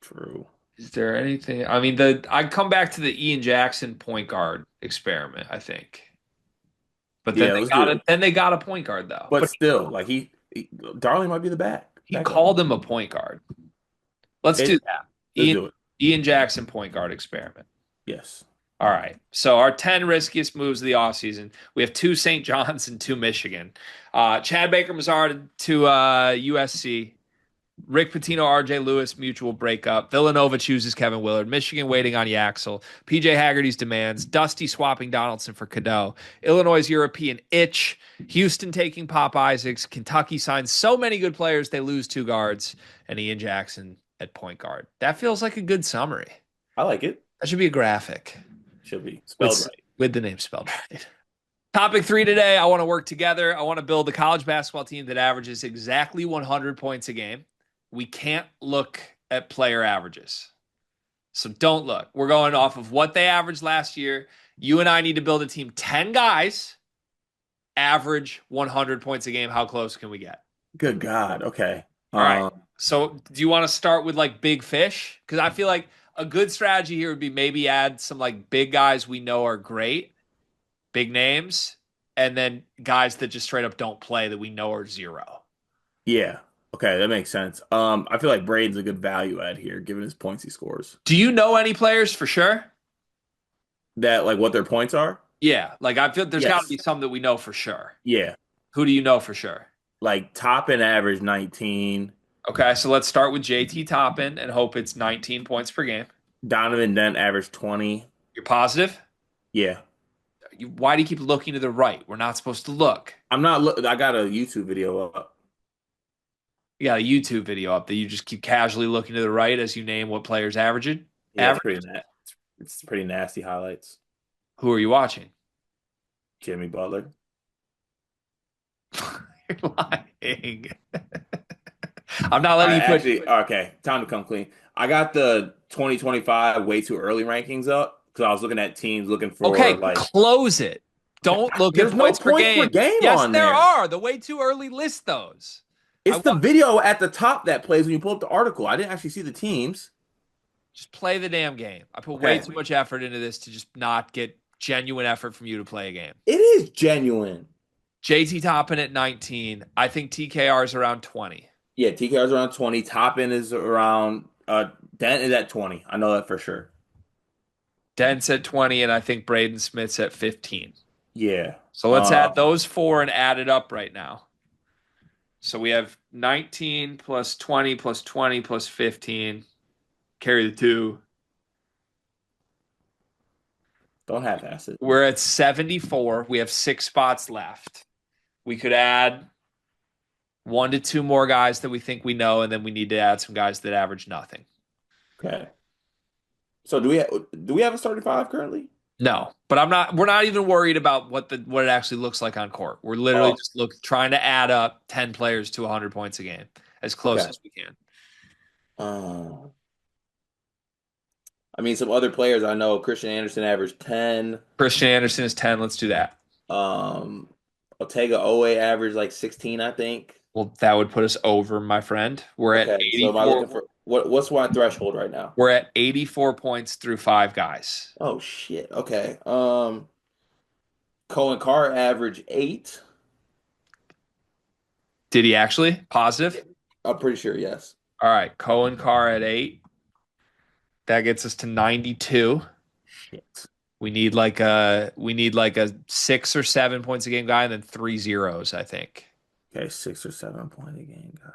true. Is there anything? I mean, I'd come back to the Ian Jackson point guard experiment, I think. But then Yeah, they let's do got it. it. Then they got a point guard though. But But still, like Darling might be the he backup. called him a point guard. Let's do It that. let's Ian do it. Ian Jackson point guard experiment. Yes. All right. So our 10 riskiest moves of the offseason. We have two St. John's and two Michigan. Chad Baker Mazard to USC. Rick Pitino, RJ Lewis mutual breakup. Villanova chooses Kevin Willard. Michigan waiting on Yaxel. PJ Haggerty's demands. Dusty swapping Donaldson for Cadeau. Illinois' European itch. Houston taking Pop Isaacs. Kentucky signs so many good players they lose two guards. And Ian Jackson at point guard. That feels like a good summary. I like it. That should be a graphic Should be spelled with right. with the name spelled right. Topic 3 today. I want to work together. I want to build a college basketball team that averages exactly 100 points a game. We can't look at player averages. So don't look. We're going off of what they averaged last year. You and I need to build a team 10 guys, average 100 points a game. How close can we get? Good God. Okay. All right. So do you want to start with like big fish? Because I feel like a good strategy here would be maybe add some like big guys we know are great, big names, and then guys that just straight up don't play that we know are zero. Yeah. Okay, that makes sense. I feel like Braden's a good value add here, given his points he scores. Do you know any players for sure? That like what their points are? Yeah, like I feel there's got to Yes. be some that we know for sure. Yeah. Who do you know for sure? Like top and average 19. Okay, so let's start with JT Toppin and hope it's 19 points per game. Donovan Dent average 20. You're positive? Yeah. Why do you keep looking to the right? We're not supposed to look. I'm not look I got a YouTube video up. You got a YouTube video up that you just keep casually looking to the right as you name what players averaging. Yeah, Average. it's pretty nasty highlights. Who are you watching? Jimmy Butler. You're lying. I'm not All letting right, you put. actually, okay, time to come clean. I got the 2025 way too early rankings up because I was looking at teams looking for Okay, like close it. Don't look at there's no points per points per game. game Yes, on there there. are. The way too early list those. I It's the want video at the top that plays when you pull up the article. I didn't actually see the teams. just play the damn game. I put way Okay. too much effort into this to just not get genuine effort from you to play a game. It is genuine. JT Toppin at 19. I think TKR is around 20. Yeah, TKR is around 20. Top end is around Dent is at 20. I know that for sure. Dent's at 20, and I think Braden Smith's at 15. Yeah. So let's add those four and add it up right now. So we have 19 plus 20 plus 20 plus 15. Carry the two. Don't half-ass it. We're at 74. We have 6 spots left. We could add 1 to 2 more guys that we think we know, and then we need to add some guys that average nothing. Okay. So do we have a starting five currently? No, but we're not even worried about what it actually looks like on court. We're literally just trying to add up 10 players to 100 points a game as close as we can. I mean, some other players I know. Christian Anderson averaged 10. Christian Anderson is 10. Let's do that. Ortega Owe averaged like 16, I think. Well, that would put us over, my friend. We're at Okay, so am I 84. looking for what's my threshold right now? We're at 84 points through 5 guys. Oh shit. Okay. Cohen Carr averaged 8. Did he actually? Positive? I'm pretty sure, yes. All right. Cohen Carr at 8. That gets us to 92. Shit. We need like a 6 or 7 points a game guy and then 3 zeros, I think. Okay, 6 or 7 point a game guy.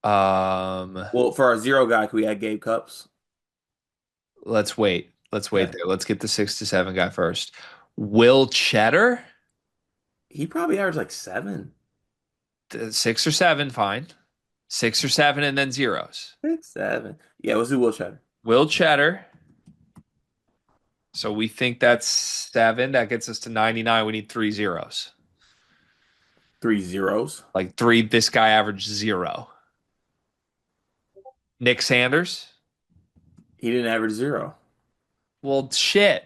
Well, for our zero guy, can we add Gabe Cups? Let's wait. Let's wait Okay. there. Let's get the 6 to 7 guy first. Will Cheddar? He probably averaged like 7. 6 or 7, fine. 6 or 7 and then zeros. 6, 7. Yeah, let's do Will Cheddar. Will Cheddar. So we think that's 7. That gets us to 99. We need 3 zeros. 3 zeros. Like 3, this guy averaged 0. Nick Sanders. He didn't average zero. Well, shit.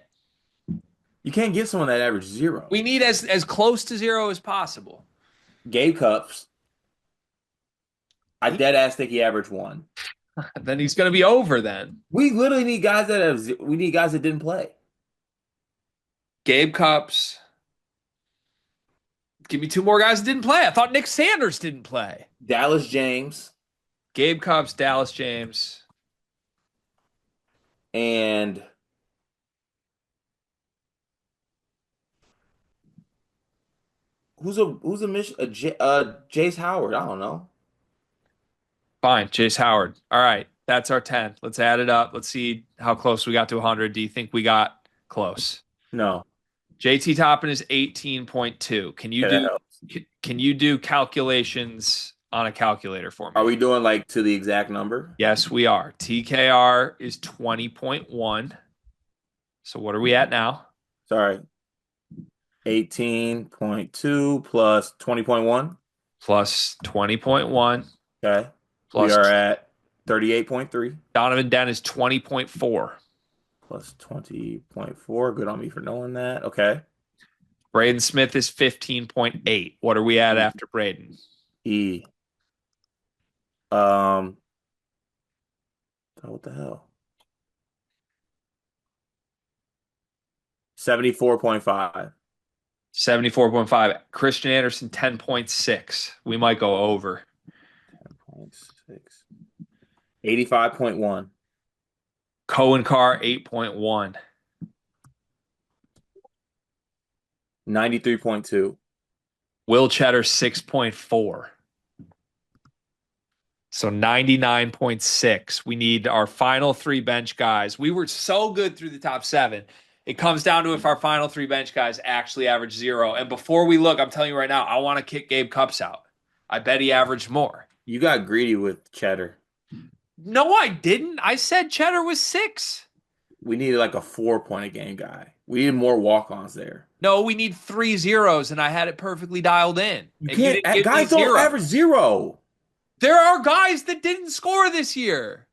You can't get someone that averaged zero. We need as close to zero as possible. Gabe Cups, I dead ass think he averaged one. Then he's going to be over then. We literally need guys that we need guys that didn't play. Gabe Cups. Give me two more guys that didn't play. I thought Nick Sanders didn't play. Dallas James Gabe Cups, Dallas James. and Jace Howard. I don't know. Fine. Chase Howard. All right. That's our 10. Let's add it up. Let's see how close we got to 100. Do you think we got close? No. JT Toppin is 18.2. Can you Okay, that do helps. can you do calculations on a calculator for Are me? we doing like to the exact number? Yes, we are. TKR is 20.1. So what are we at now? Sorry. 18.2 plus 20.1. Plus 20.1 Okay. We plus are at 38.3 Donovan Dent is 20.4. plus 20.4. Good on me for knowing that. Okay. Braden Smith is 15.8. What are we at after Braden? E. Um, what the hell? 74.5. 74.5. Christian Anderson 10.6. We might go over. 10.6. 85.1. Cohen Carr 8.1. 93.2. Will Cheddar 6.4. So 99.6. We need our final three bench guys. We were so good through the top seven. It comes down to if our final three bench guys actually average zero. And before we look, I'm telling you right now, I want to kick Gabe Cups out. I bet he averaged more. You got greedy with Cheddar. No, I didn't. I said Cheddar was 6. We needed like a 4 point a game guy. We needed more walk-ons there. No, we need 3 zeros, and I had it perfectly dialed in. You And you can't, didn't give me guys don't zero. average zero. There are guys that didn't score this year.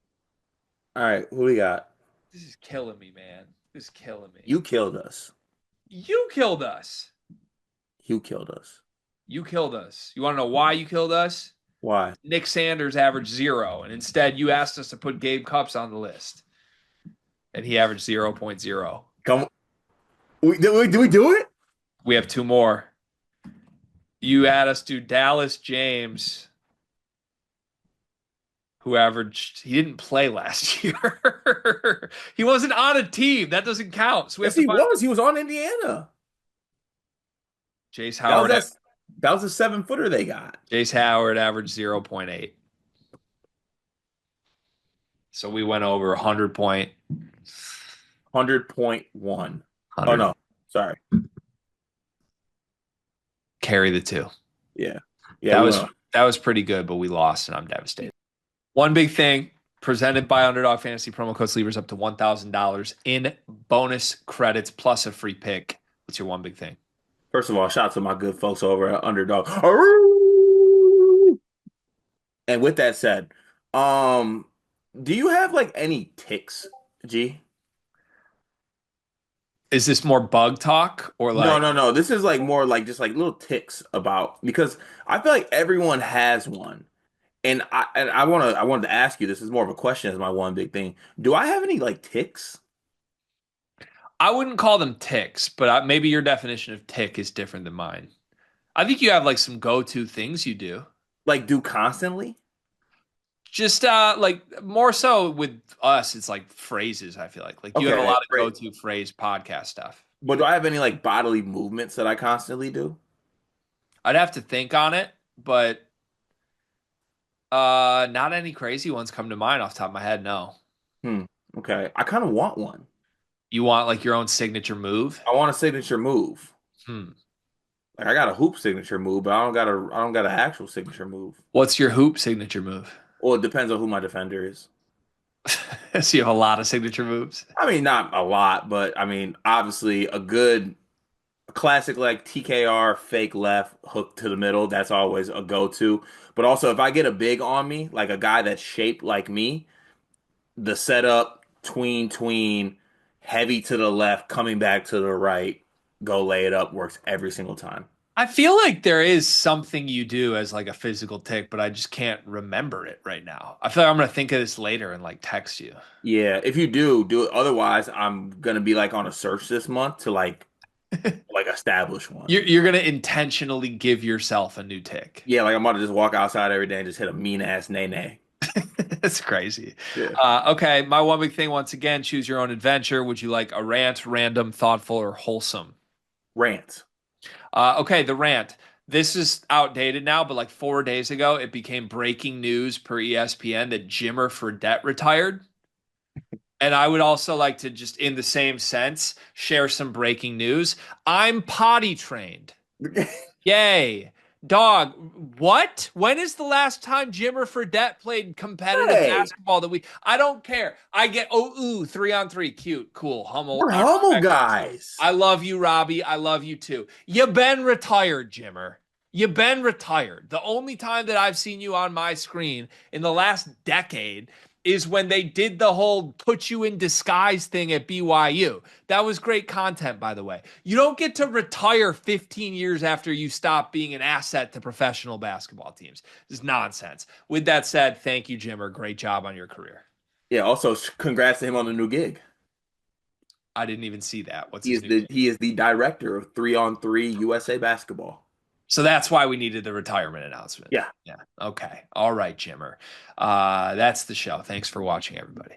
All right, who we got? This is killing me, man. This is killing me. You killed us. You killed us. You killed us. You killed us. You want to know why you killed us? Why? Nick Sanders averaged 0, and instead you asked us to put Gabe Cups on the list, and he averaged 0.0. Come on. Did we do it? We have 2 more. You had us do Dallas James, who averaged, he didn't play last year. He wasn't on a team. That doesn't count. So we Yes, have to he find was. He was on Indiana. Jace That was Howard. that was a 7-footer they got. Jace Howard averaged 0.8. So we went over 100 point. 100.1. Oh no, sorry. Carry the 2. Yeah. That we was went. that was pretty good, but we lost, and I'm devastated. One big thing presented by Underdog Fantasy, promo code Sleepers up to $1,000 in bonus credits plus a free pick. What's your one big thing? First of all, shout out to my good folks over at Underdog. And with that said, do you have like any ticks, G? Is this more bug talk or No, like no, no. This is like more like just like little ticks about because I feel like everyone has one. And I wanted to ask you, this is more of a question as my one big thing. Do I have any like ticks? I wouldn't call them ticks, but maybe your definition of tick is different than mine. I think you have like some go-to things you do. Like do constantly? Just like more so with us, it's like phrases, I feel like you have a Okay, lot of great. go-to phrase podcast stuff. But do I have any like bodily movements that I constantly do? I'd have to think on it, but not any crazy ones come to mind off the top of my head, no. Hmm. Okay. I kind of want one. You want like your own signature move? I want a signature move. Hmm. Like I got a hoop signature move, but I don't got an actual signature move. What's your hoop signature move? Well, it depends on who my defender is. So you have a lot of signature moves. I mean, not a lot, but I mean, obviously a good classic like TKR fake left hook to the middle, that's always a go-to. But also if I get a big on me, like a guy that's shaped like me, the setup tween, heavy to the left, coming back to the right, go lay it up works every single time. I feel like there is something you do as like a physical tick, but I just can't remember it right now. I feel like I'm gonna think of this later and like text you. Yeah, if you do, do it. Otherwise, I'm gonna be like on a search this month to like establish one. You're gonna intentionally give yourself a new tick. Yeah, like I'm about to just walk outside every day and just hit a mean ass nay nay. That's crazy. Yeah. Okay, my one big thing once again, choose your own adventure. Would you like a rant, random, thoughtful, or wholesome? Rant. Okay, the rant. This is outdated now, but like 4 days ago, it became breaking news per ESPN that Jimmer Fredette retired. And I would also like to just, in the same sense, share some breaking news. I'm potty trained. Yay. Dog, what? When is the last time Jimmer Fredette played competitive Hey, basketball that we I don't care. I get ooh, 3-on-3. Cute, cool. Hummel. we're I Hummel respect it. guys. I love you, Robbie. I love you too. You been retired, Jimmer. You been retired. The only time that I've seen you on my screen in the last decade is when they did the whole put you in disguise thing at BYU. That was great content, by the way. You don't get to retire 15 years after you stop being an asset to professional basketball teams. This is nonsense. With that said, thank you, Jimmer. Great job on your career. Yeah, also congrats to him on the new gig. I didn't even see that. What's He his is new the gig? he is the director of 3-on-3 USA basketball. So that's why we needed the retirement announcement. Yeah. Yeah. Okay. All right, Jimmer. That's the show. Thanks for watching, everybody.